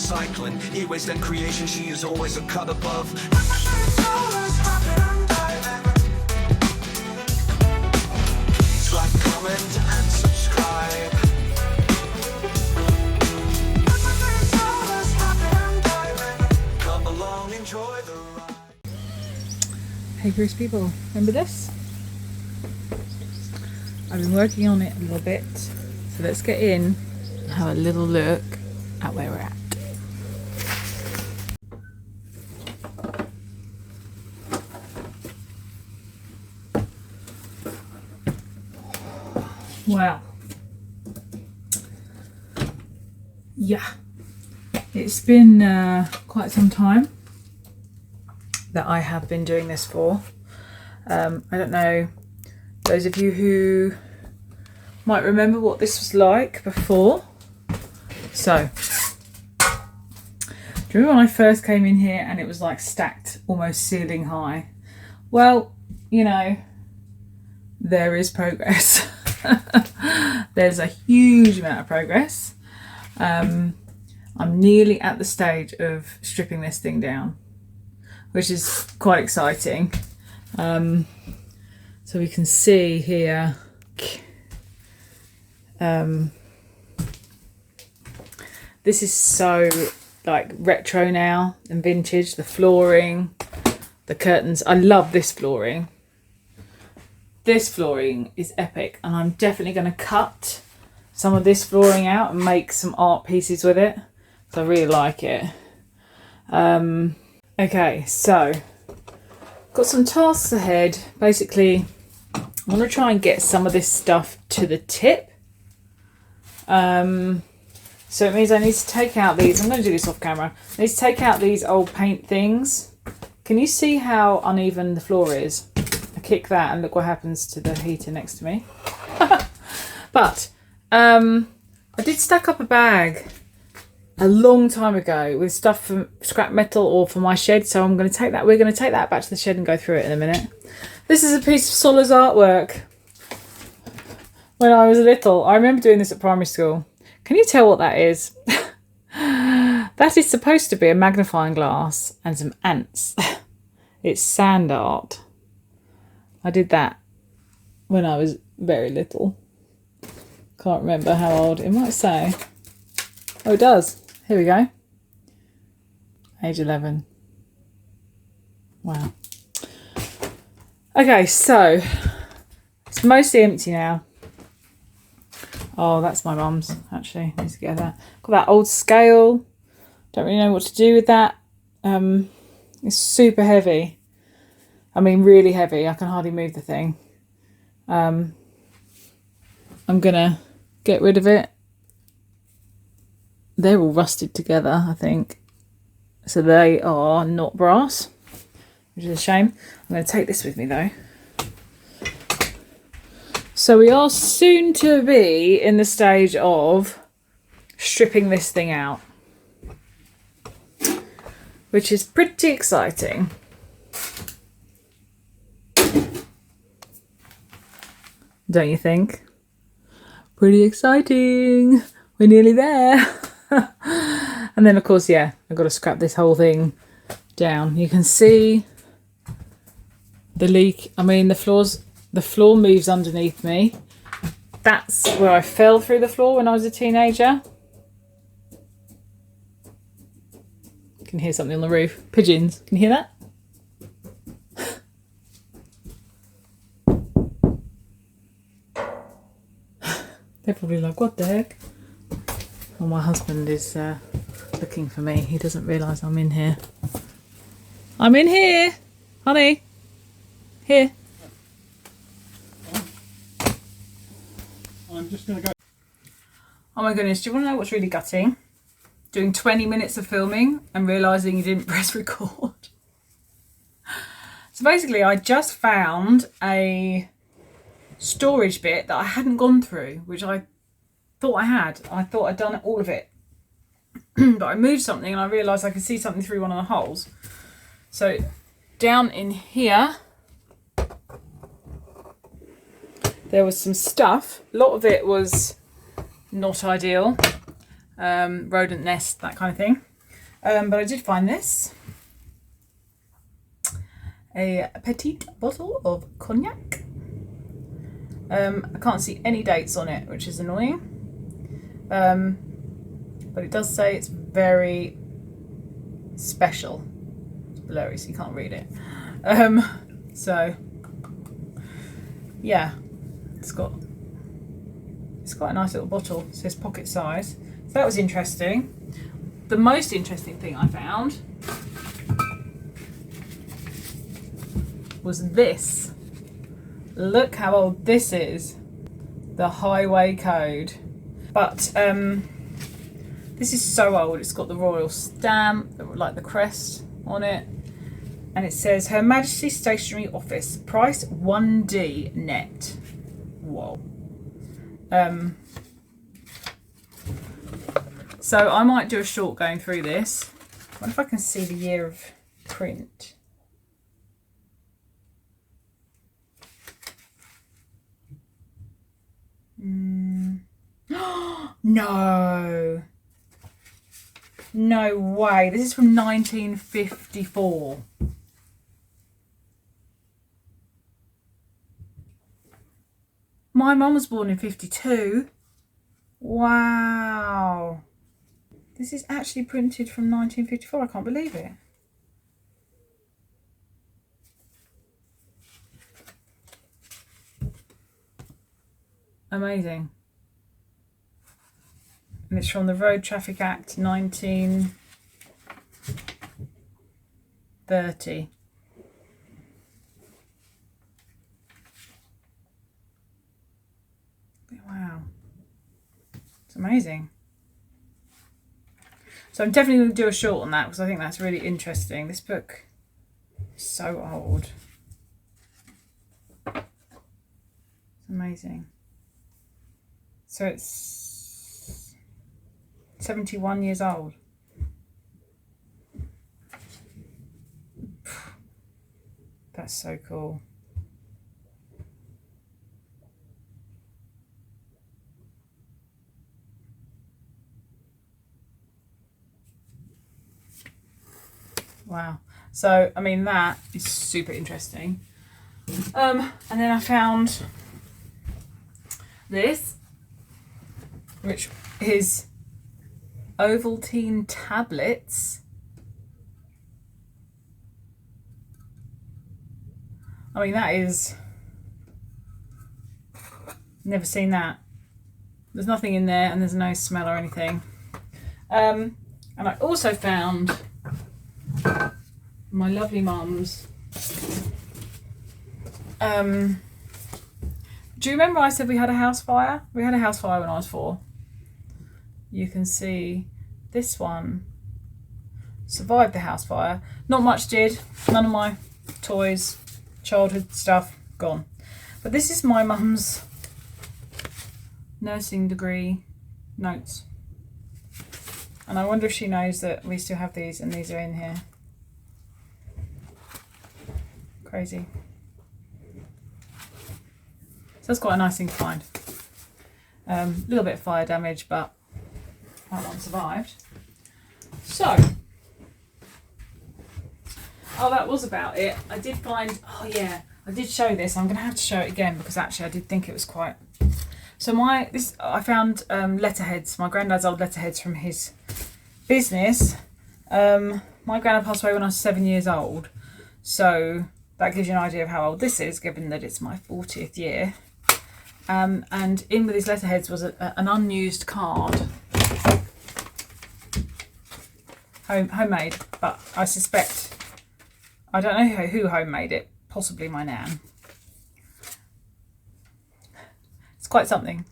recycling. E-waste and creation, she is always a cut above. Please like, comment and subscribe. Come along, enjoy the ride. Hey Bruce people, remember this? I've been working on it a little bit, so let's get in and have a little look at where we're at. Wow. Yeah, it's been quite some time that I have been doing this for. I don't know, those of you who might remember what this was like before. So, do you remember when I first came in here and it was like stacked almost ceiling high? Well, you know, there is progress. There's a huge amount of progress. I'm nearly at the stage of stripping this thing down, which is quite exciting. So we can see here, this is so like retro now and vintage. The flooring, the curtains. I love this flooring. This flooring is epic, and I'm definitely going to cut some of this flooring out and make some art pieces with it. So I really like it. Okay, so got some tasks ahead. Basically, I want to try and get some of this stuff to the tip. So it means I need to take out these. I'm going to do this off camera. I need to take out these old paint things. Can you see how uneven the floor is? I kick that and look what happens to the heater next to me. But I did stack up a bag a long time ago with stuff from scrap metal or for my shed, so I'm going to take that. We're going to take that back to the shed and go through it in a minute. This is a piece of Soller's artwork. When I was little, I remember doing this at primary school. Can you tell what that is? That is supposed to be a magnifying glass and some ants. It's sand art. I did that when I was very little. Can't remember how old. It might say. Oh, it does. Here we go. Age 11. Wow. Okay, so it's mostly empty now. Oh, that's my mum's, actually. Needs to get that. Got that old scale. Don't really know what to do with that. It's super heavy. I mean, really heavy. I can hardly move the thing. I'm gonna get rid of it. They're all rusted together, I think. So they are not brass, which is a shame. I'm going to take this with me though. So we are soon to be in the stage of stripping this thing out, which is pretty exciting. Don't you think? Pretty exciting. We're nearly there. And then of course, yeah, I've got to scrap this whole thing down. You can see the leak. I mean, the floor moves underneath me. That's where I fell through the floor when I was a teenager. You can hear something on the roof. Pigeons. Can you hear that? They're probably like, what the heck? Well, my husband is looking for me. He doesn't realise I'm in here. I'm in here, honey. Here. I'm just going to go. Oh my goodness, do you want to know what's really gutting? Doing 20 minutes of filming and realising you didn't press record. So basically, I just found a storage bit that I hadn't gone through, which I thought I had. I thought I'd done all of it. But I moved something and I realised I could see something through one of the holes. So down in here, there was some stuff. A lot of it was not ideal. Rodent nest, that kind of thing. But I did find this. A petite bottle of cognac. I can't see any dates on it, which is annoying. But it does say it's very special. It's blurry, so you can't read it. So yeah, it's quite a nice little bottle. It says pocket size. So that was interesting. The most interesting thing I found was this. Look how old this is. The highway code. But this is so old. It's got the royal stamp, like the crest on it. And it says Her Majesty's Stationery Office, price 1D net. Whoa. So I might do a short going through this. I wonder if I can see the year of print. No. No way. This is from 1954. My mum was born in 52. Wow. This is actually printed from 1954. I can't believe it. Amazing. And it's from the Road Traffic Act 1930. Wow. It's amazing. So I'm definitely going to do a short on that because I think that's really interesting. This book is so old. It's amazing. So it's 71 years old. That's so cool. Wow. So, I mean, that is super interesting. And then I found this, which is Ovaltine tablets. I mean, that is... Never seen that. There's nothing in there and there's no smell or anything. And I also found my lovely mum's. Do you remember I said we had a house fire? We had a house fire when I was 4. You can see this one survived the house fire. Not much did. None of my toys, childhood stuff, gone. But this is my mum's nursing degree notes. And I wonder if she knows that we still have these and these are in here. Crazy. So that's quite a nice thing to find. A little bit of fire damage, but that one survived. So, oh, that was about it. I did find, oh yeah, I did show this. I'm going to have to show it again because actually I did think it was quite... So I found letterheads, my granddad's old letterheads from his business. My granddad passed away when I was 7 years old. So that gives you an idea of how old this is, given that it's my 40th year. And in with his letterheads was an unused card. Homemade, but I suspect, I don't know who homemade it, possibly my nan. It's quite something.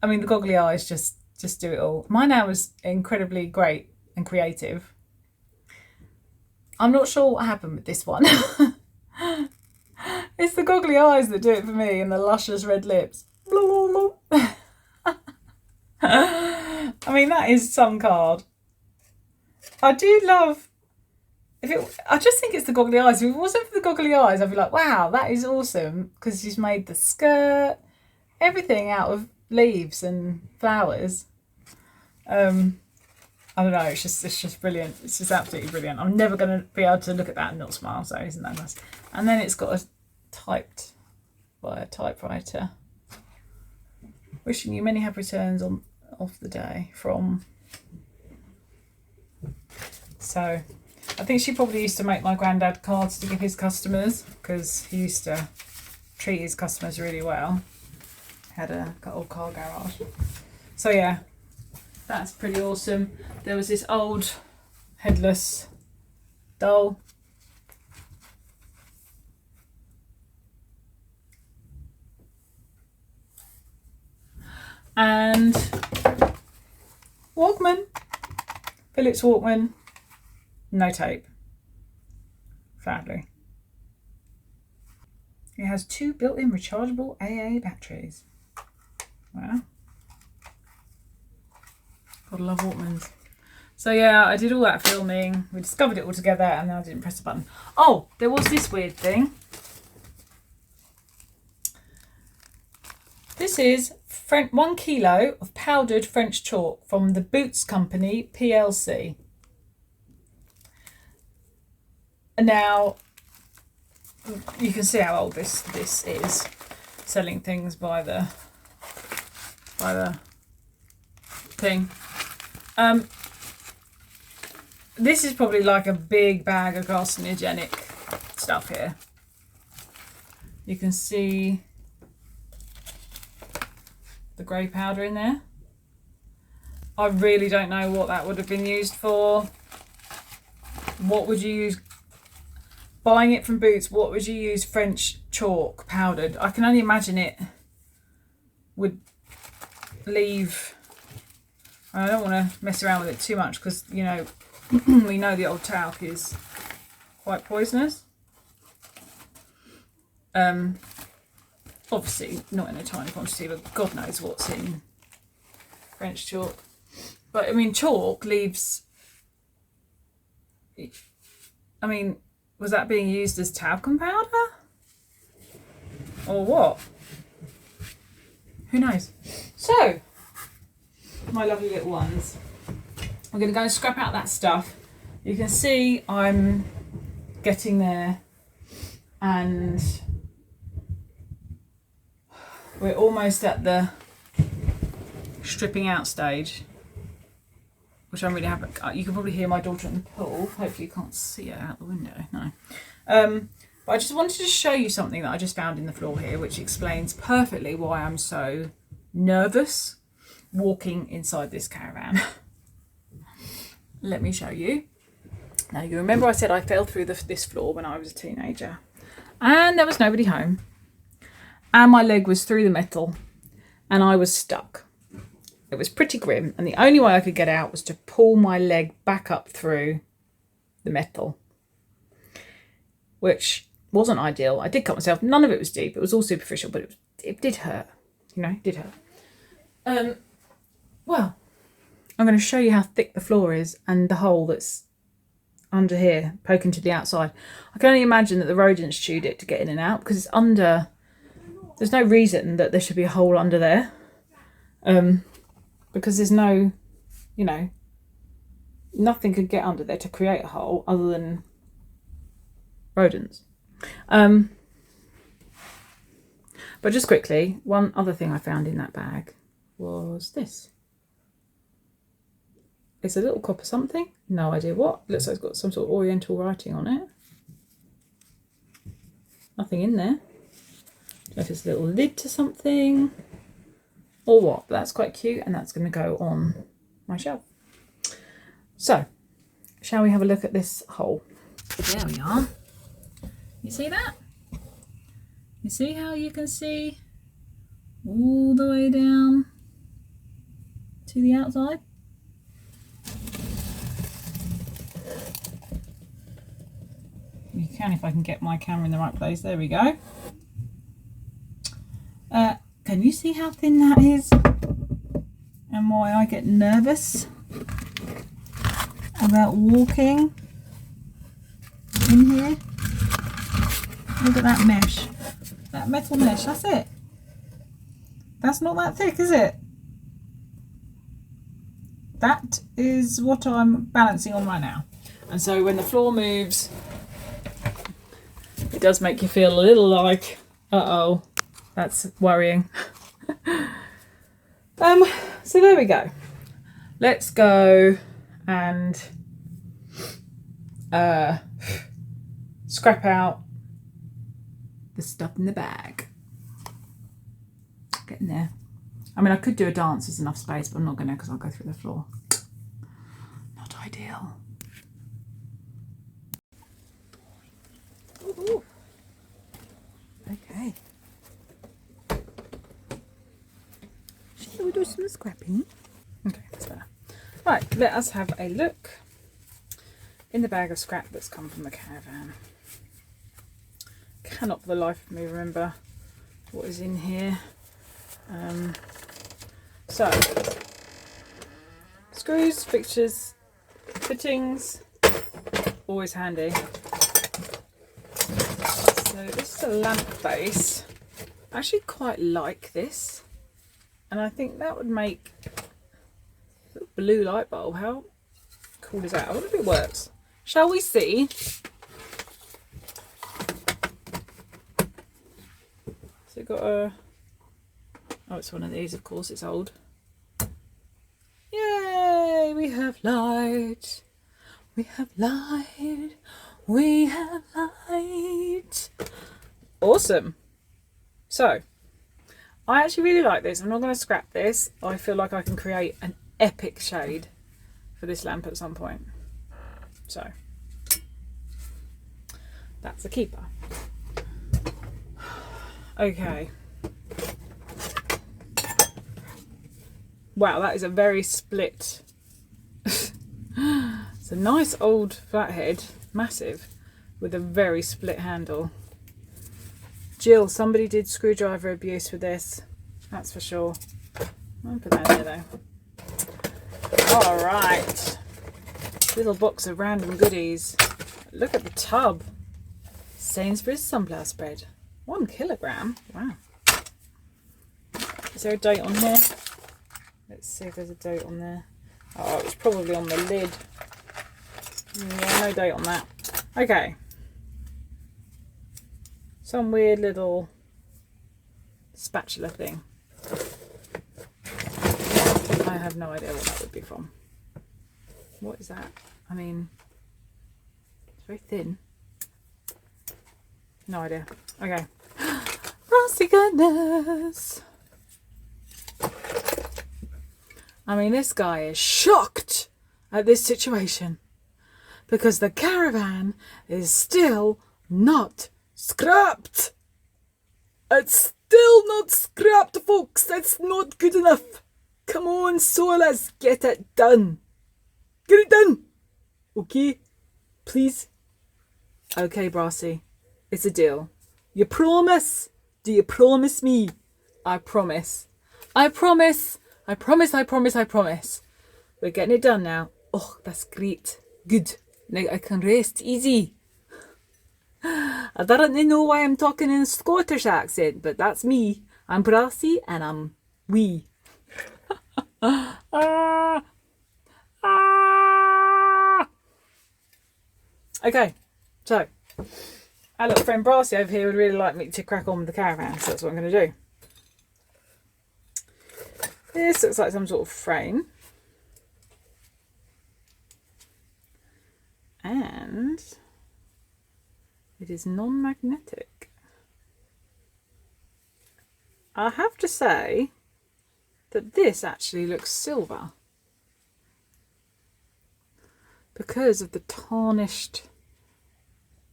I mean, the goggly eyes just do it all. My nan was incredibly great and creative. I'm not sure what happened with this one. It's the goggly eyes that do it for me and the luscious red lips. I mean, that is some card. I do love... I just think it's the goggly eyes. If it wasn't for the goggly eyes, I'd be like, wow, that is awesome. Because she's made the skirt, everything out of leaves and flowers. I don't know, it's just brilliant. It's just absolutely brilliant. I'm never going to be able to look at that and not smile, so isn't that nice? And then it's got a typed by a typewriter. Wishing you many happy returns of the day from. So I think she probably used to make my granddad cards to give his customers, because he used to treat his customers really well. Had a old car garage. So yeah, that's pretty awesome. There was this old headless doll. And Walkman, Philips Walkman, no tape, sadly. It has 2 built-in rechargeable AA batteries. Wow. Gotta love Walkmans. So yeah, I did all that filming. We discovered it all together and then I didn't press the button. Oh, there was this weird thing. This is 1 kilo of powdered French chalk from the Boots Company PLC. Now, you can see how old this is. Selling things by the thing. This is probably like a big bag of carcinogenic stuff here. You can see the grey powder in there. I really don't know what that would have been used for. What would you use? Buying it from Boots, what would you use French chalk powdered? I can only imagine it would leave. I don't want to mess around with it too much because, you know, we know the old talc is quite poisonous. Obviously not in a tiny quantity, but God knows what's in French chalk. But I mean, chalk leaves, I mean, was that being used as talcum powder? Or what? Who knows? So, my lovely little ones, I'm going to go and scrap out that stuff. You can see I'm getting there and we're almost at the stripping out stage, which I'm really happy. You can probably hear my daughter in the pool. Hopefully you can't see her out the window. No. But I just wanted to show you something that I just found in the floor here, which explains perfectly why I'm so nervous walking inside this caravan. Let me show you. Now, you remember I said I fell through this floor when I was a teenager and there was nobody home and my leg was through the metal and I was stuck. It was pretty grim and the only way I could get out was to pull my leg back up through the metal, which wasn't ideal. I did cut myself. None of it was deep. It was all superficial, but it did hurt. You know, it did hurt. Well, I'm going to show you how thick the floor is and the hole that's under here poking to the outside. I can only imagine that the rodents chewed it to get in and out because it's under. There's no reason that there should be a hole under there, because there's no, you know, nothing could get under there to create a hole other than rodents. But just quickly, one other thing I found in that bag was this. It's a little copper something. No idea what. Looks like it's got some sort of oriental writing on it. Nothing in there. Don't know if it's a little lid to something or what. But that's quite cute and that's going to go on my shelf. So, shall we have a look at this hole? There we are. You see that? You see how you can see all the way down to the outside? You can if I can get my camera in the right place. There we go. Can you see how thin that is? And why I get nervous about walking in here? Look at that mesh. That metal mesh, that's it. That's not that thick, is it? That is what I'm balancing on right now. And so when the floor moves, it does make you feel a little like, uh-oh, that's worrying. So there we go. Let's go and scrap out the stuff in the bag. Getting there. I mean, I could do a dance, there's enough space, but I'm not going to because I'll go through the floor. Not ideal. Ooh. Okay. Shall we do some scrapping? Okay, that's better. Right, let us have a look in the bag of scrap that's come from the caravan. Cannot for the life of me remember what is in here. So, screws, fixtures, fittings, always handy. So this is a lamp base. I actually quite like this, and I think that would make a little blue light bulb. How cool is that? I wonder if it works. Shall we see? So it got a, oh, it's one of these, of course, it's old. Yay, we have light. We have light. We have light. Awesome. So, I actually really like this. I'm not going to scrap this. I feel like I can create an epic shade for this lamp at some point. So, that's a keeper. Okay. Wow, that is a very split. It's a nice old flathead, massive, with a very split handle. Jill, somebody did screwdriver abuse with this, that's for sure. I'll put that in there though. Alright. Little box of random goodies. Look at the tub. Sainsbury's sunflower spread. 1 kilogram. Wow. Is there a date on here? Let's see if there's a date on there. Oh, it's probably on the lid. Yeah, no date on that. Okay. Some weird little spatula thing. I have no idea what that would be from. What is that? I mean, it's very thin. No idea. Okay. Frosty goodness. I mean, this guy is shocked at this situation because the caravan is still not scrapped. It's still not scrapped, folks. That's not good enough. Come on, so let's get it done. Get it done. Okay? Please? Okay, Brassy. It's a deal. You promise? Do you promise me? I promise. I promise. I promise, I promise, I promise. We're getting it done now. Oh, that's great. Good. Now I can rest easy. I don't know why I'm talking in a Scottish accent, but that's me. I'm Brassy and I'm wee. Okay, so our little friend Brassy over here would really like me to crack on with the caravan, so that's what I'm going to do. This looks like some sort of frame. And it is non-magnetic. I have to say that this actually looks silver because of the tarnished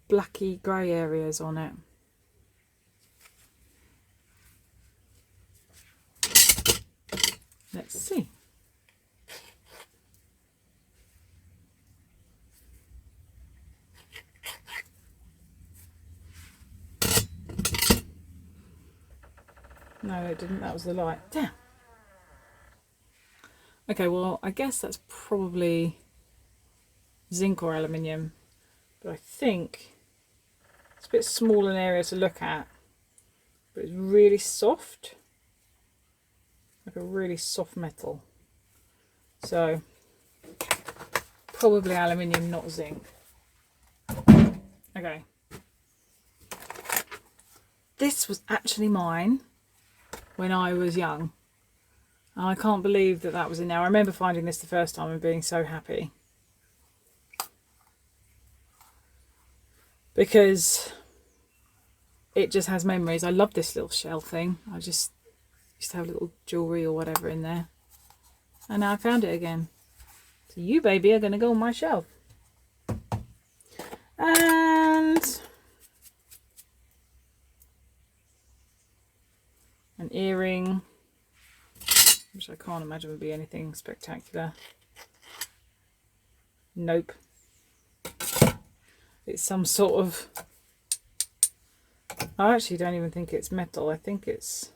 blacky grey areas on it. Let's see. No, it didn't. That was the light. Damn. Okay, well, I guess that's probably zinc or aluminium, but I think it's a bit small an area to look at, but it's really soft, like a really soft metal. So Probably aluminium, not zinc. Okay. This was actually mine when I was young. And I can't believe that that was in there. I remember finding this the first time and being so happy. Because it just has memories. I love this little shell thing. I just used to have little jewellery or whatever in there. And now I found it again. So you, baby, are going to go on my shelf. And an earring, which I can't imagine would be anything spectacular. Nope. It's some sort of... I actually don't even think it's metal. I think it's...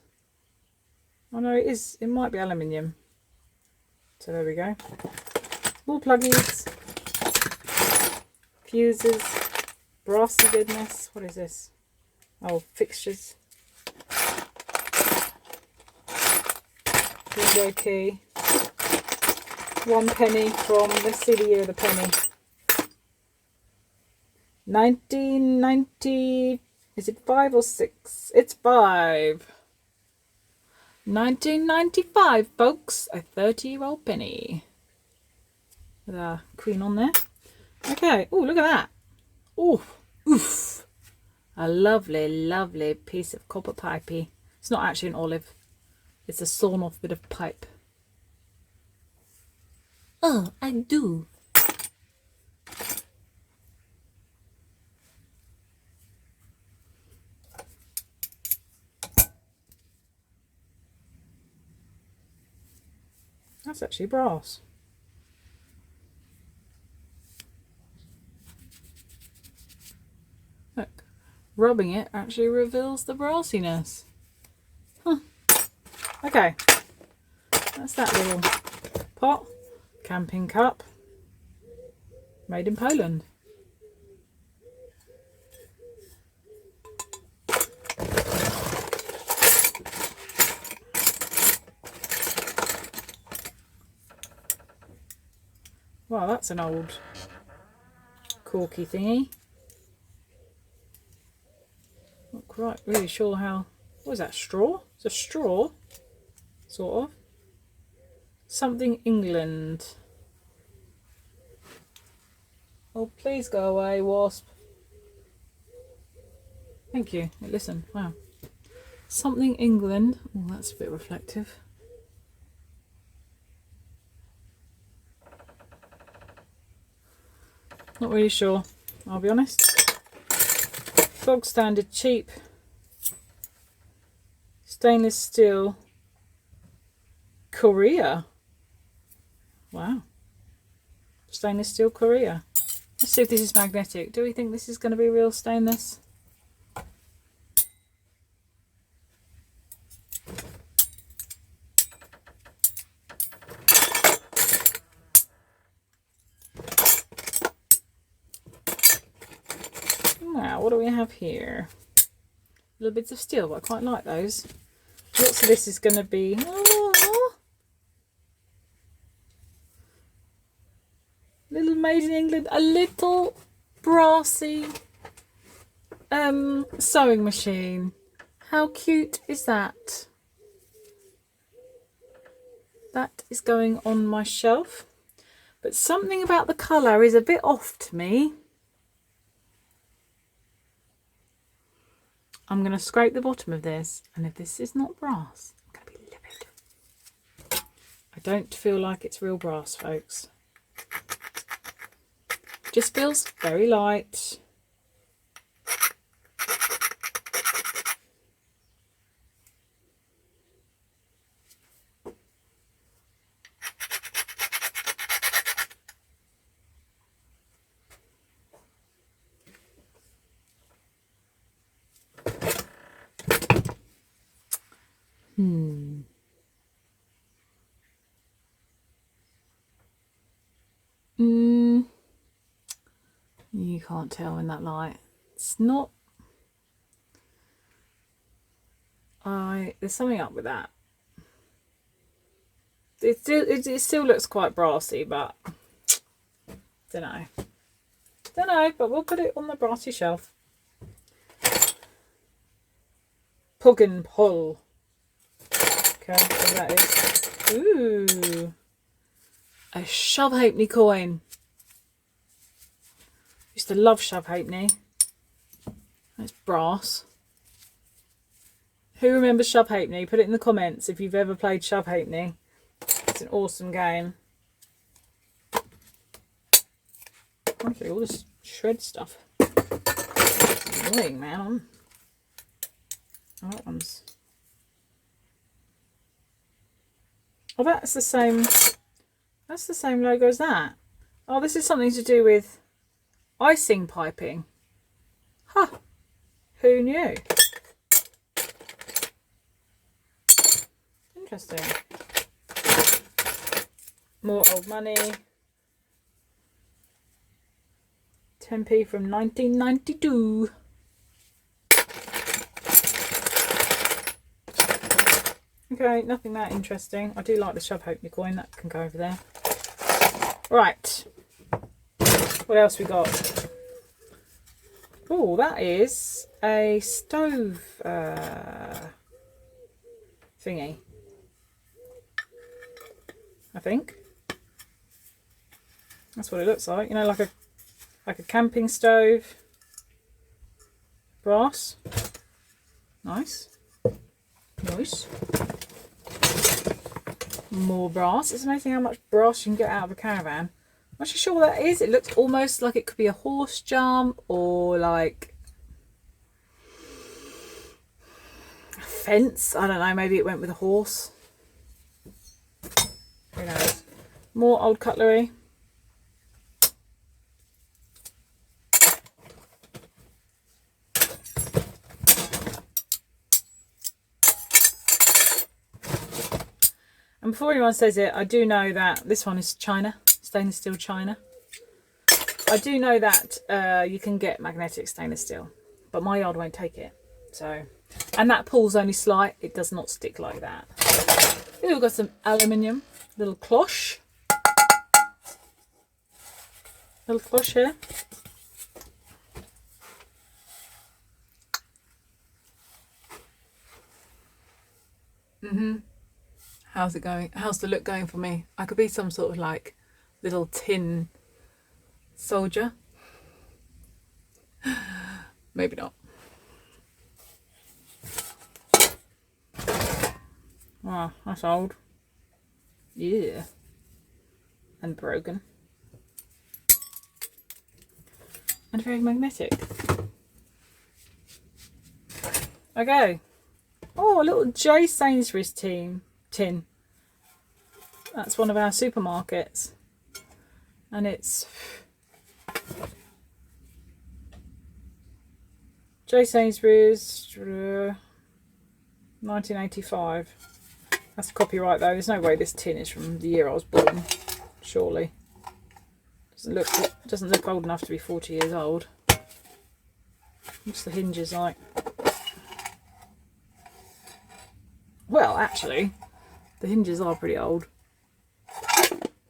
Oh no, it is. It might be aluminium. So there we go. More pluggies. Fuses. Brassy goodness. What is this? Oh, fixtures. Window key. 1 penny from the silly year of the penny. 1990. Is it 5 or 6? It's 5. 1995, folks. A 30-year-old penny. With a queen on there. Okay. Oh, look at that. Oh, oof. A lovely, lovely piece of copper pipey. It's not actually an olive. It's a sawn off bit of pipe. Oh, I do. That's actually brass. Look, rubbing it actually reveals the brassiness. Huh. Okay, that's that little pot. Camping cup. Made in Poland. Wow, that's an old corky thingy. Not quite really sure how... What is that, straw? It's a straw, sort of. Something England. Oh, please go away, wasp. Thank you. Listen, wow. Something England. Oh, that's a bit reflective. Not really sure, I'll be honest. Bog standard cheap stainless steel Korea. Wow. Stainless steel Korea. Let's see if this is magnetic. Do we think this is going to be real stainless? Now, what do we have here? Little bits of steel, but I quite like those. Lots of this is going to be... Oh, little made in England. A little brassy sewing machine. How cute is that? That is going on my shelf. But something about the colour is a bit off to me. I'm going to scrape the bottom of this, and if this is not brass, I'm going to be livid. I don't feel like it's real brass, folks. Just feels very light. You can't tell in that light. It's not... There's something up with that. It still looks quite brassy, but Don't know, but we'll put it on the brassy shelf. Pug and pull. Okay, so that is. Ooh. A shove halfpenny coin. Used to love shove halfpenny. It's brass. Who remembers shove halfpenny? Put it in the comments if you've ever played shove halfpenny. It's an awesome game. Okay, all this shred stuff. It's annoying, man. Oh, that one's. Oh, that's the same. That's the same logo as that. Oh, this is something to do with icing piping. Huh. Who knew? Interesting. More old money. 10p from 1992. Okay, nothing that interesting. I do like the shove halfpenny coin. That can go over there. Right. What else we got? Oh, that is a stove thingy. I think. That's what it looks like. You know, like a camping stove. Brass. Nice. Nice. More brass. It's amazing how much brass you can get out of a caravan. I'm not sure what that is. It looks almost like it could be a horse jump or like a fence. I don't know. Maybe it went with a horse. Who knows? More old cutlery. And before anyone says it, I do know that this one is china, stainless steel china. I do know that you can get magnetic stainless steel, but my yard won't take it. So, and that pull's only slight, it does not stick like that. Here we've got some aluminium, little cloche. Little cloche here. How's it going? How's the look going for me? I could be some sort of like little tin soldier. Maybe not. Oh, that's old. Yeah. And broken. And very magnetic. Okay. Oh, a little J Sainsbury's tin. That's one of our supermarkets. And it's J Sainsbury's 1985. That's copyright though. There's no way this tin is from the year I was born. Surely. Doesn't look old enough to be 40 years old. What's the hinges like? Well, actually, the hinges are pretty old.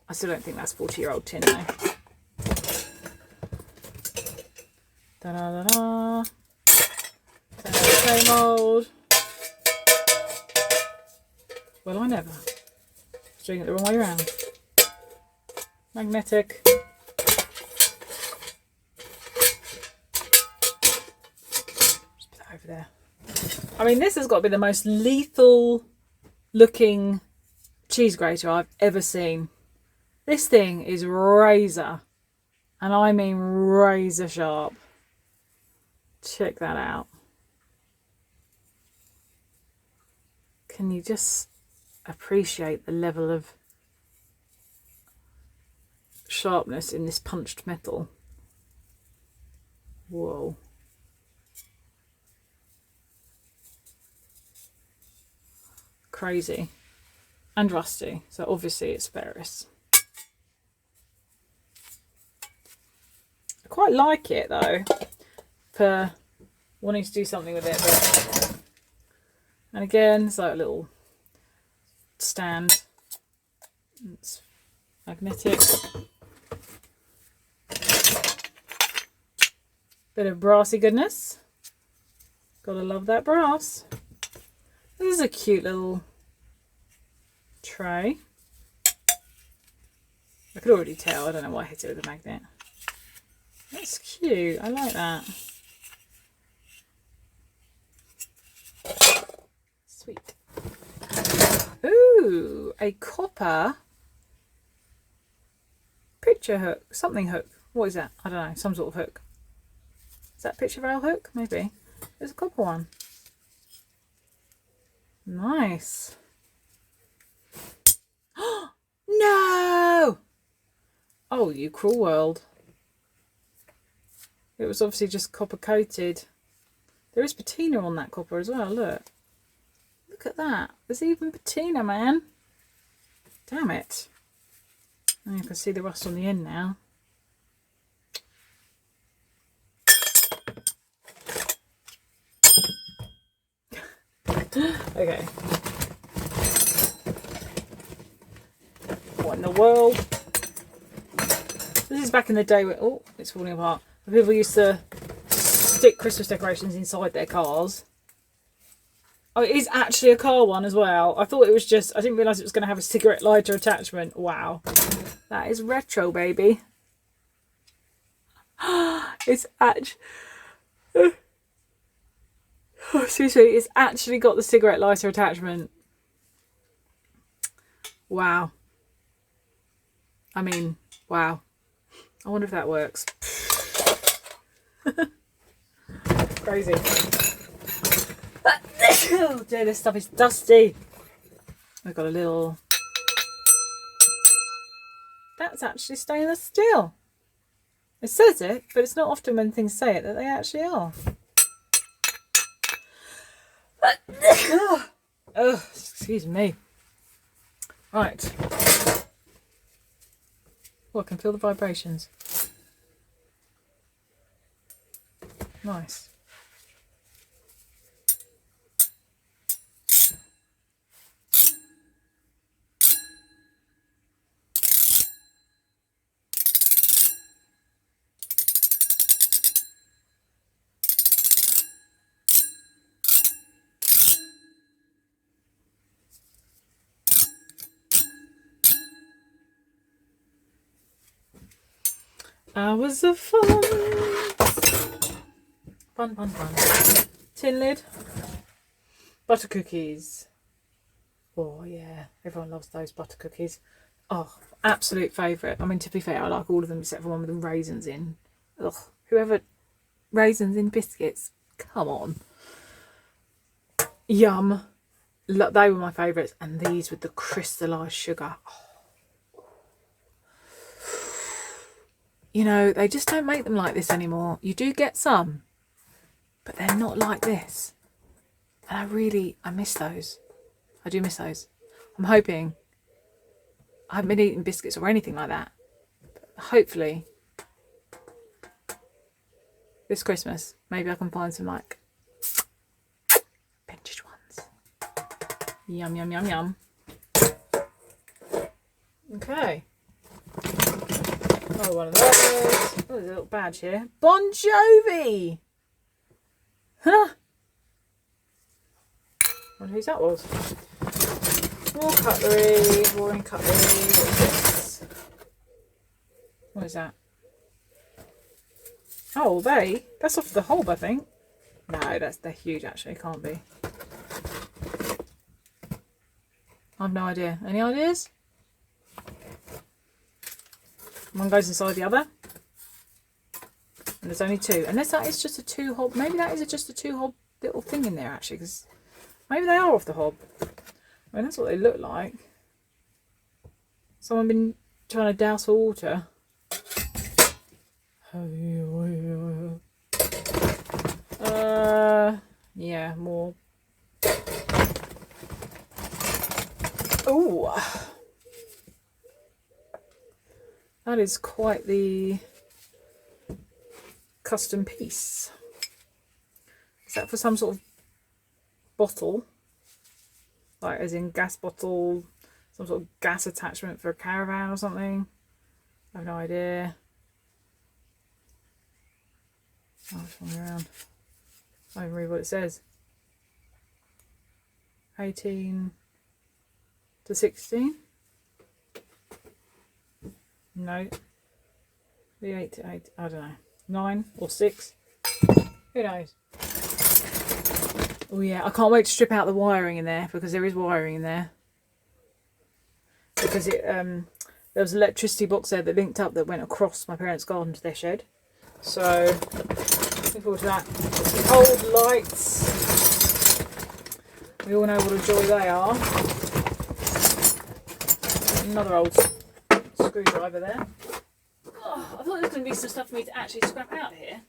I still don't think that's 40-year-old tin though. Da-da-da-da. Same old. Well, I never. I was doing it the wrong way around. Magnetic. Just put that over there. I mean, this has got to be the most lethal looking cheese grater I've ever seen. This thing is razor, and I mean razor sharp. Check that out. Can you just appreciate the level of sharpness in this punched metal? Whoa. Crazy. And rusty, so obviously it's ferrous. I quite like it though, for wanting to do something with it. But... and again, it's like a little stand. It's magnetic. Bit of brassy goodness. Gotta love that brass. This is a cute little tray. I could already tell. I don't know why I hit it with a magnet. That's cute. I like that. Sweet. Ooh, a copper picture hook. Something hook. What is that? I don't know. Some sort of hook. Is that picture rail hook? Maybe. There's a copper one. Nice. No! Oh, you cruel world. It was obviously just copper coated. There is patina on that copper as well, look. Look at that. There's even patina, man. Damn it. Oh, you can see the rust on the end now. Okay. What in the world? This is back in the day where, oh, it's falling apart. When people used to stick Christmas decorations inside their cars. Oh, it is actually a car one as well. I thought it was just, I didn't realise it was going to have a cigarette lighter attachment. Wow. That is retro, baby. It's actually... Oh, seriously, it's actually got the cigarette lighter attachment. Wow. I mean, wow. I wonder if that works. Crazy. Oh dear, this stuff is dusty. I've got a little... That's actually stainless steel. It says it, but it's not often when things say it that they actually are. Oh, excuse me. Right. Oh, I can feel the vibrations. Nice. Hours of fun. Fun, fun, fun. Tin lid. Butter cookies. Oh yeah, everyone loves those butter cookies. Oh, absolute favourite. I mean, to be fair, I like all of them except for one with the raisins in. Ugh, whoever... Raisins in biscuits. Come on. Yum. Look, they were my favourites. And these with the crystallised sugar. Oh. You know, they just don't make them like this anymore. You do get some, but they're not like this. And I miss those. I do miss those. I'm hoping, I haven't been eating biscuits or anything like that. But hopefully, this Christmas, maybe I can find some like vintage ones. Yum, yum, yum, yum. Okay. Oh, one of those. Oh, there's a little badge here. Bon Jovi! Huh? I wonder whose that was. More cutlery, boring cutlery. What is this? What is that? Oh, that's off the hob, I think. No, they're huge actually, can't be. I have no idea. Any ideas? One goes inside the other. And there's only two. Unless that is just a two hob. Maybe that is just a two hob little thing in there actually. Because maybe they are off the hob. I mean, that's what they look like. Someone been trying to douse for water. Yeah, more. Oh. That is quite the custom piece. Is that for some sort of bottle? Like as in gas bottle, some sort of gas attachment for a caravan or something? I have no idea. Oh, it's on around. I don't even read what it says. 18 to 16? No. The 8 to 8, I don't know. 9 or 6? Who knows? Oh yeah, I can't wait to strip out the wiring in there, because there is wiring in there. Because it there was an electricity box there that linked up that went across my parents' garden to their shed. So, looking forward to that. Some cold lights. We all know what a joy they are. Another old screwdriver there. Oh, I thought there was going to be some stuff for me to actually scrap out here.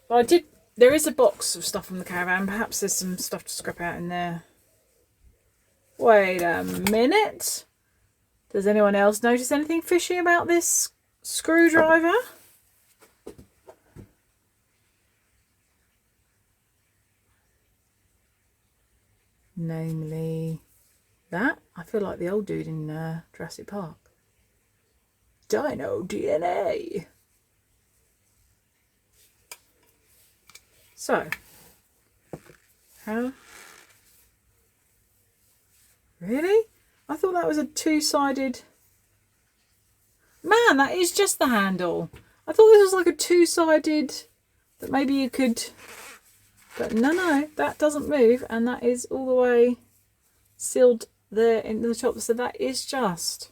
But I did. There is a box of stuff from the caravan. Perhaps there's some stuff to scrap out in there. Wait a minute. Does anyone else notice anything fishy about this screwdriver? Namely, that. I feel like the old dude in Jurassic Park. Dino DNA. So, how? Really? I thought that was a two-sided... Man, that is just the handle. I thought this was like a two-sided... that maybe you could... But no, that doesn't move, and that is all the way sealed there in the top. So that is just...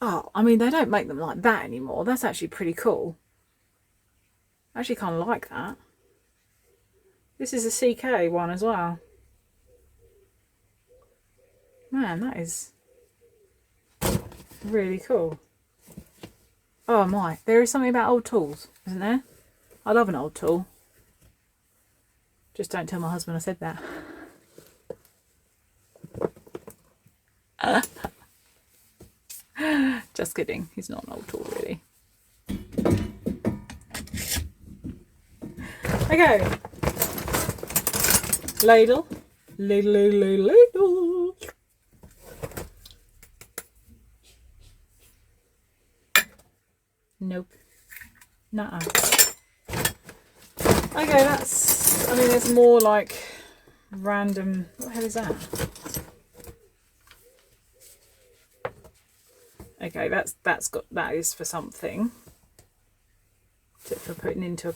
Oh, I mean, they don't make them like that anymore. That's actually pretty cool. I actually kind of like that. This is a CK one as well. Man, that is really cool. Oh my, there is something about old tools, isn't there? I love an old tool. Just don't tell my husband I said that. Just kidding, he's not an old tool really. Okay. Ladle. Ladle. Nope. Nuh-uh. Okay, that's... I mean, there's more like random... What the hell is that? Okay, that is for something. Is it for putting into a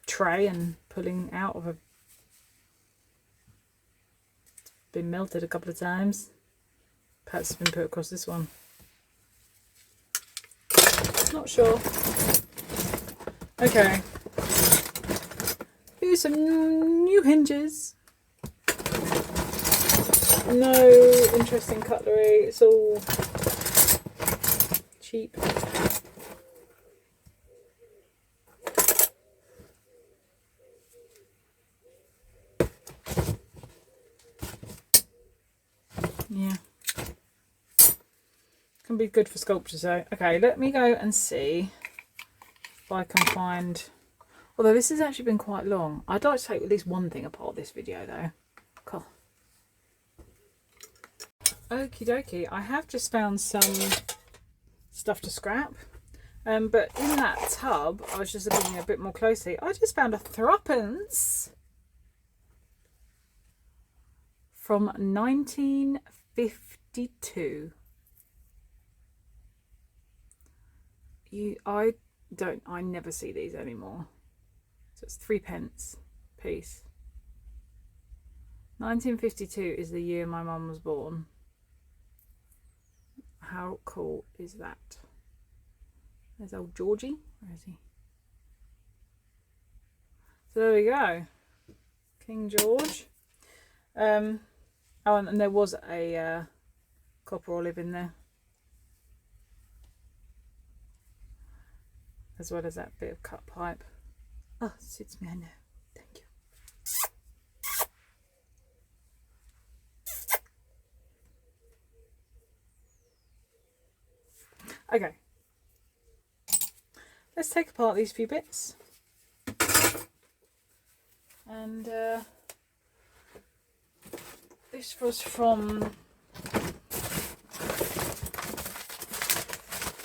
tray and pulling out of a... It's been melted a couple of times. Perhaps it's been put across this one. Not sure. Okay. Here's some new hinges. No interesting cutlery. It's all cheap. Yeah. Can be good for sculpture, so okay, let me go and see if I can find... Although this has actually been quite long. I'd like to take at least one thing apart this video though. Cool. Okie dokie, I have just found some stuff to scrap. But in that tub, I was just looking a bit more closely. I just found a threepence from 1952. I never see these anymore. So it's 3p piece. 1952 is the year my mum was born. How cool is that? There's old Georgie. Where is he? So there we go. King George. Oh, and there was a copper olive in there. As well as that bit of cut pipe. Oh, suits me, I know. Thank you. Okay. Let's take apart these few bits. And this was from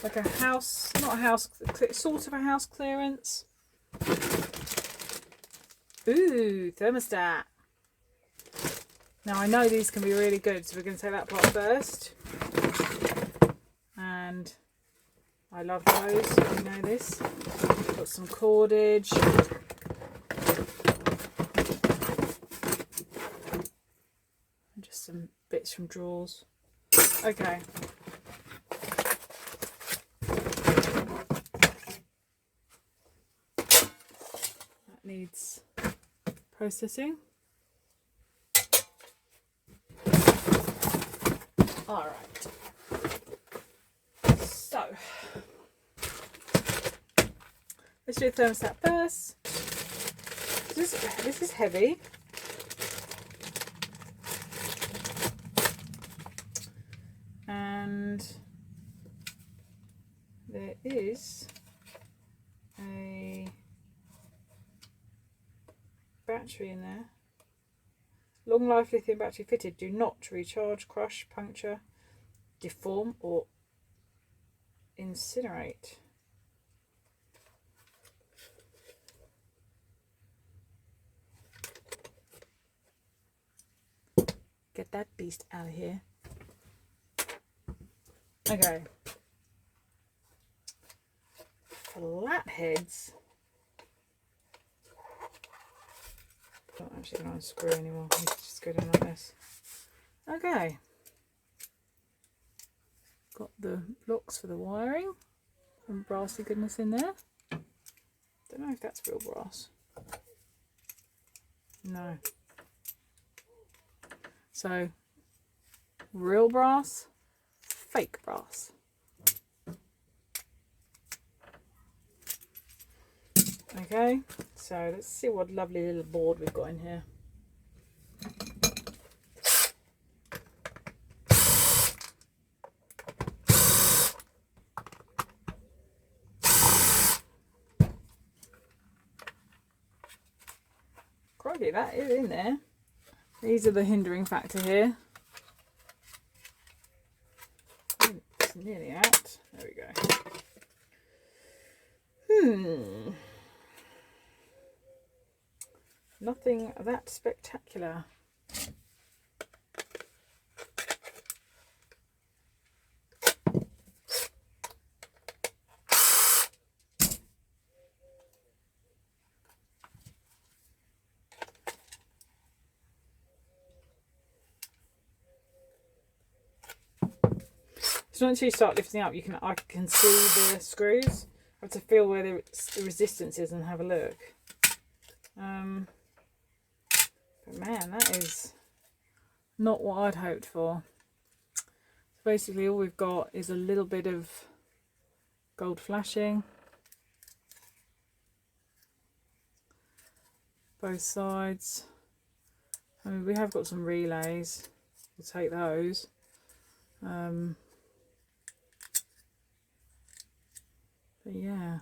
like a house, not a house, sort of a house clearance. Ooh, thermostat. Now I know these can be really good, so we're going to take that part first. And I love those, you know this. Got some cordage. And just some bits from drawers. Okay. That needs processing. All right. So let's do the thermostat first. This is heavy. And there is a battery in there. Long life lithium battery fitted. Do not recharge, crush, puncture, deform or incinerate. Get that beast out of here. Okay. Flatheads. Not actually going to unscrew anymore. I need to just go down like this. Okay. Got the blocks for the wiring. Some brassy goodness in there. Don't know if that's real brass. No. So, real brass, fake brass. Okay, so let's see what lovely little board we've got in here. Crikey, that is in there. These are the hindering factor here. It's nearly out. There we go. Nothing that spectacular. So once you start lifting up, I can see the screws. I have to feel where the resistance is and have a look. But man, that is not what I'd hoped for. So basically all we've got is a little bit of gold flashing. Both sides. I mean, we have got some relays. We'll take those. But yeah.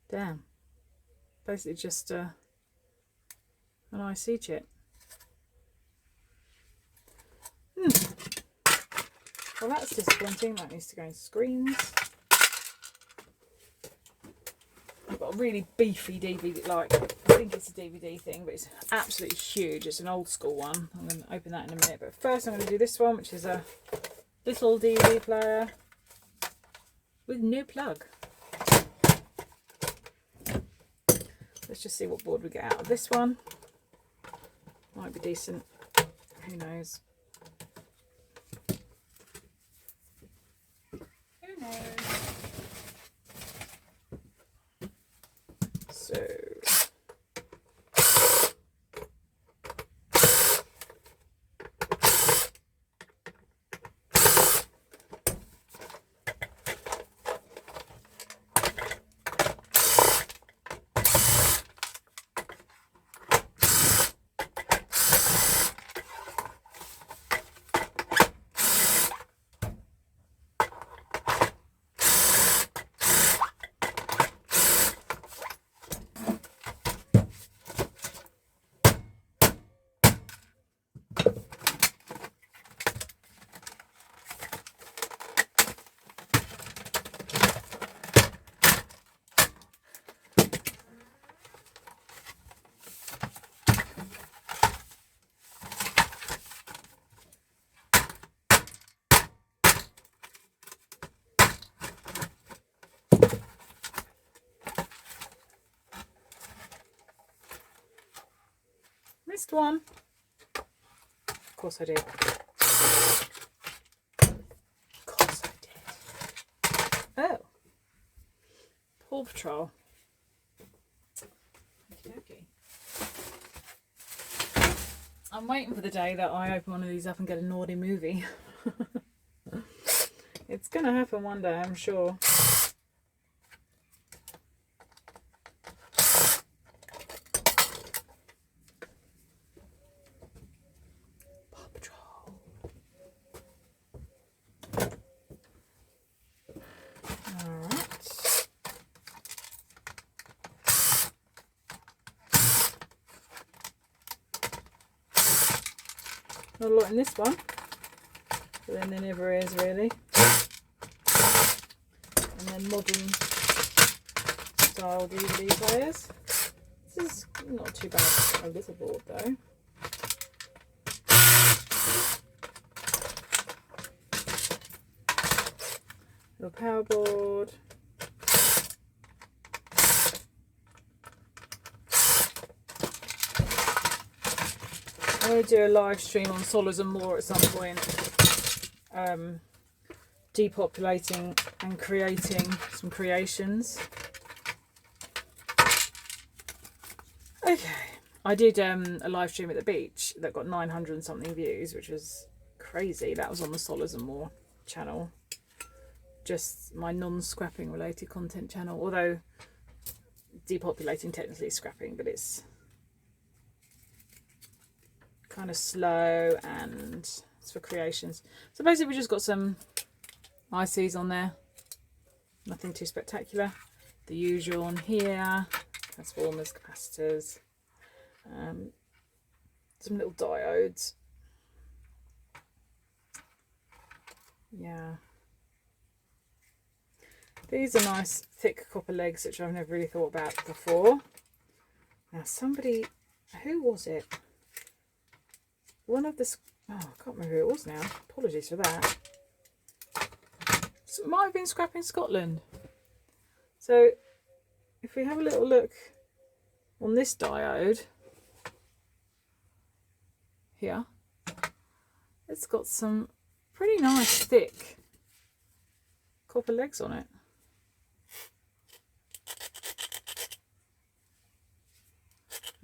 Damn. Basically just an IC chip. Well, that's disappointing. That needs to go in screens. I've got a really beefy DVD, like, I think it's a DVD thing, but it's absolutely huge. It's an old school one. I'm going to open that in a minute. But first I'm going to do this one, which is a little DVD player with no plug. Let's just see what board we get out of this one. Might be decent. Who knows? Who knows? So missed one. Of course I did. Of course I did. Oh. Paw Patrol. Okay. I'm waiting for the day that I open one of these up and get a naughty movie. It's going to happen one day, I'm sure. Paw Patrol. Alright. Not a lot in this one, but then there never is really. And then modern style DVD players. This is not too bad for a little board though. Little power board. I'm going to do a live stream on Sollers and More at some point, depopulating and creating some creations. Okay, I did a live stream at the beach that got 900 and something views, which was crazy. That was on the Sollers and More channel, just my non-scrapping related content channel, although depopulating technically is scrapping, but it's kind of slow and it's for creations. So basically we just got some ICs on there, nothing too spectacular. The usual on here, transformers, capacitors, some little diodes. Yeah, these are nice thick copper legs, which I've never really thought about before. Now somebody, who was it? One of the, oh, I can't remember who it was now. Apologies for that. So it might have been Scrapping Scotland. So if we have a little look on this diode here, it's got some pretty nice thick copper legs on it.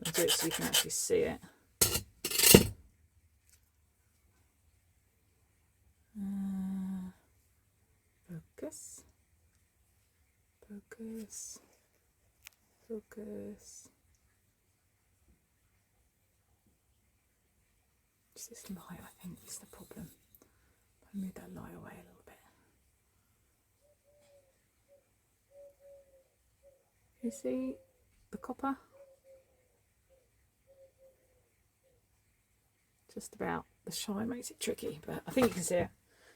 I'll do it so you can actually see it. Focus, focus, focus. It's this light, I think, is the problem. I'll move that light away a little bit. You see the copper? Just about. The shine makes it tricky, but I think you can see it.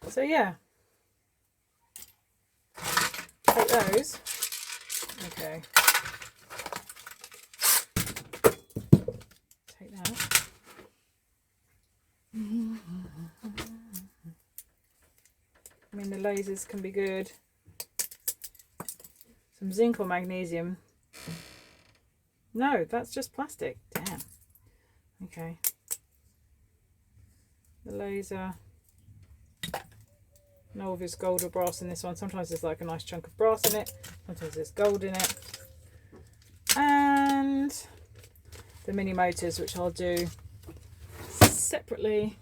So yeah. Take those. Okay. Take that. I mean, the lasers can be good. Some zinc or magnesium. No, that's just plastic. Damn. Okay. The laser. No obvious gold or brass in this one. Sometimes there's like a nice chunk of brass in it. Sometimes there's gold in it. And the mini motors, which I'll do separately.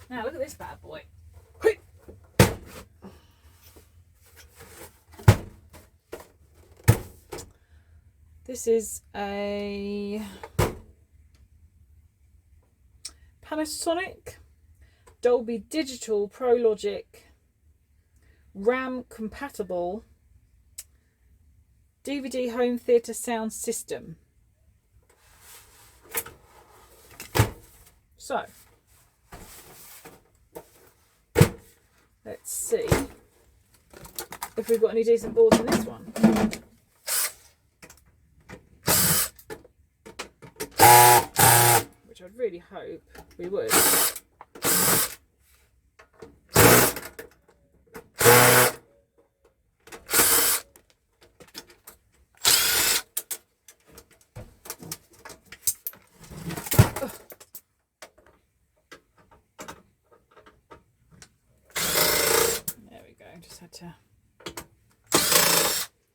Now look at this bad boy. This is a Panasonic Dolby Digital Pro Logic RAM compatible DVD home theatre sound system. So let's see if we've got any decent boards in this one. Which I'd really hope we would.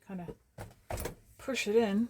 kind of push it in.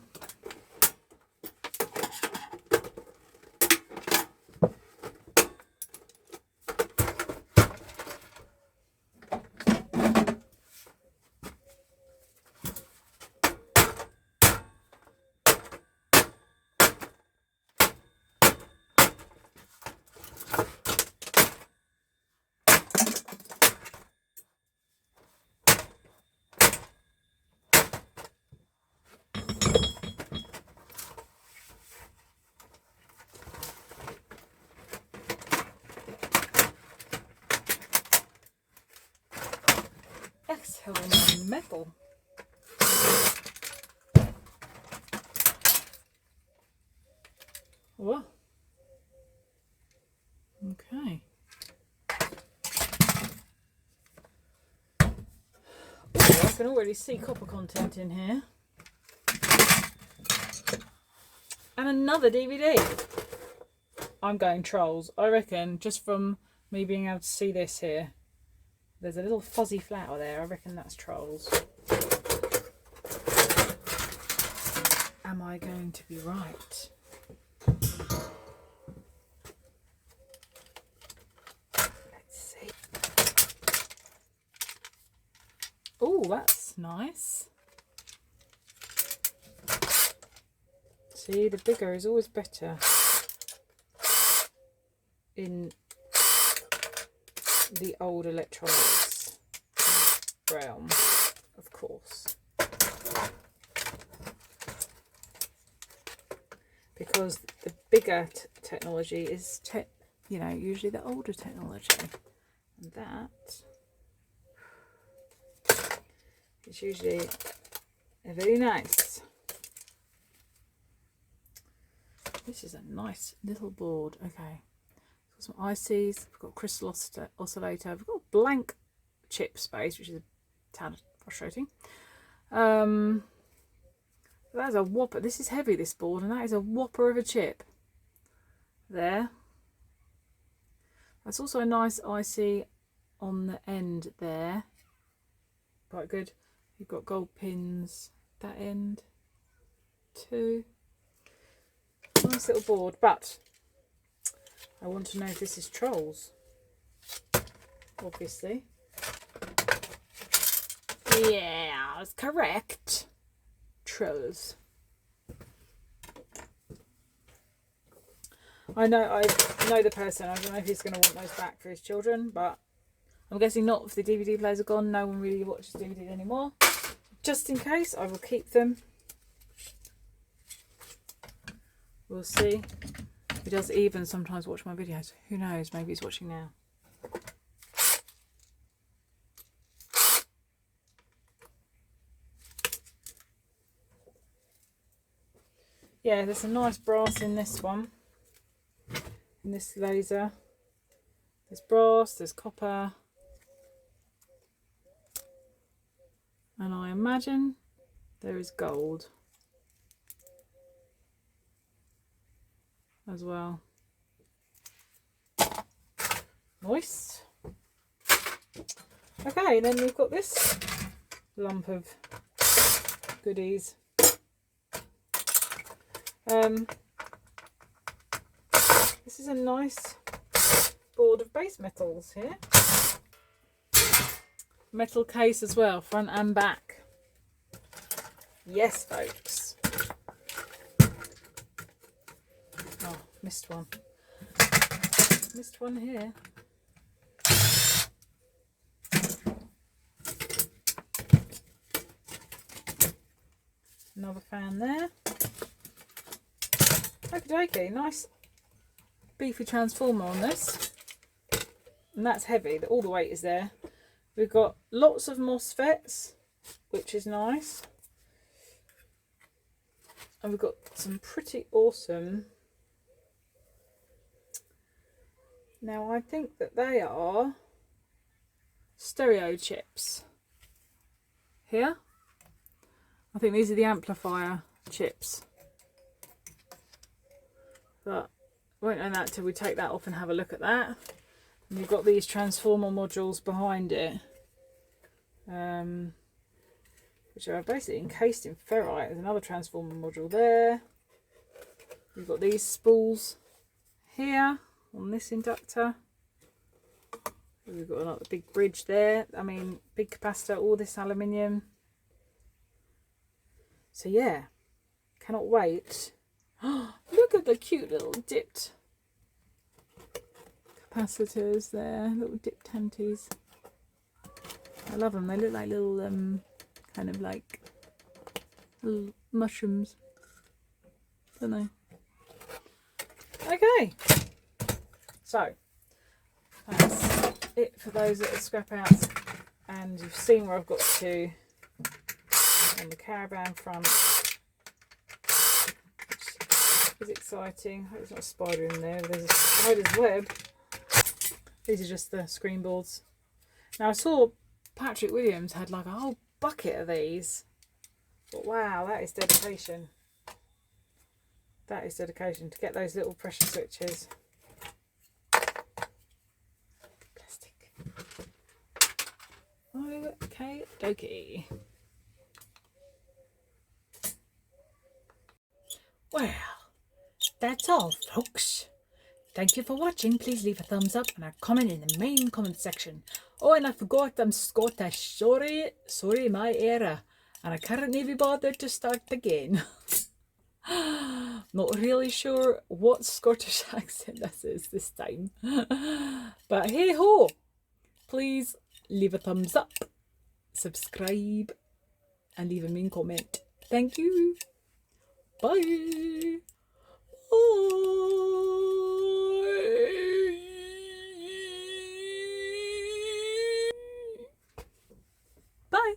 Exhale my metal. Whoa. Okay. Oh, I can already see copper content in here. And another DVD. I'm going trolls. I reckon just from me being able to see this here. There's a little fuzzy flower there. I reckon that's trolls. Am I going to be right? Let's see. Oh, that's nice. See, the bigger is always better in the old electronics realm, of course, because the bigger technology is usually the older technology, and that is usually very nice. This is a nice little board. Okay, some ICs, we've got crystal oscillator, we've got blank chip space, which is a tad frustrating. That's a whopper. This is heavy, this board, and that is a whopper of a chip there. That's also a nice IC on the end there, quite good. You've got gold pins that end too. Nice little board, but I want to know if this is trolls. Obviously. Yeah, that's correct. Trolls. I know the person. I don't know if he's going to want those back for his children, but I'm guessing not. If the DVD players are gone, no one really watches DVD anymore. Just in case, I will keep them. We'll see. He does even sometimes watch my videos. Who knows? Maybe he's watching now. Yeah, there's some nice brass in this one. In this laser. There's brass, there's copper. And I imagine there is gold as well. Nice. Okay, then we've got this lump of goodies. This is a nice board of base metals here. Metal case as well, front and back. Yes, folks. Oh, missed one. Missed one here. Another fan there. Okay, nice beefy transformer on this. And that's heavy, all the weight is there. We've got lots of MOSFETs, which is nice. And we've got some pretty awesome. Now I think that they are stereo chips. Here. I think these are the amplifier chips. But we won't know that till we take that off and have a look at that. And you've got these transformer modules behind it. which are basically encased in ferrite. There's another transformer module there. We've got these spools here on this inductor. We've got another big bridge there. I mean, big capacitor, all this aluminium. So yeah, cannot wait. Look at the cute little dipped capacitors there, little dipped antis. I love them. They look like little, kind of like little mushrooms, don't they? Okay, so that's it for those that are scrap out, and you've seen where I've got to on the Caravan front, which is exciting. I hope there's not a spider in there. There's a spider's web. These are just the screen boards. Now I saw Patrick Williams had like a whole bucket of these. But wow, that is dedication. That is dedication to get those little pressure switches. Plastic. Okay, dokie. Well, that's all, folks. Thank you for watching. Please leave a thumbs up and a comment in the main comment section. Oh, and I forgot I'm Scottish. Sorry, my error. And I can't even be bothered to start again. Not really sure what Scottish accent this is this time. But hey ho! Please leave a thumbs up, subscribe, and leave a main comment. Thank you. Bye. Bye.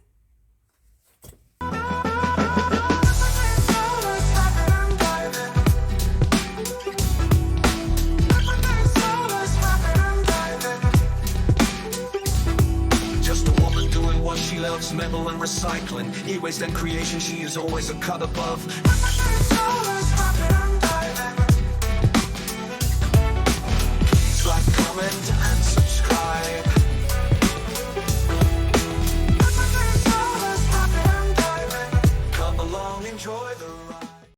She loves metal and recycling. E-waste and creation, she is always a cut above.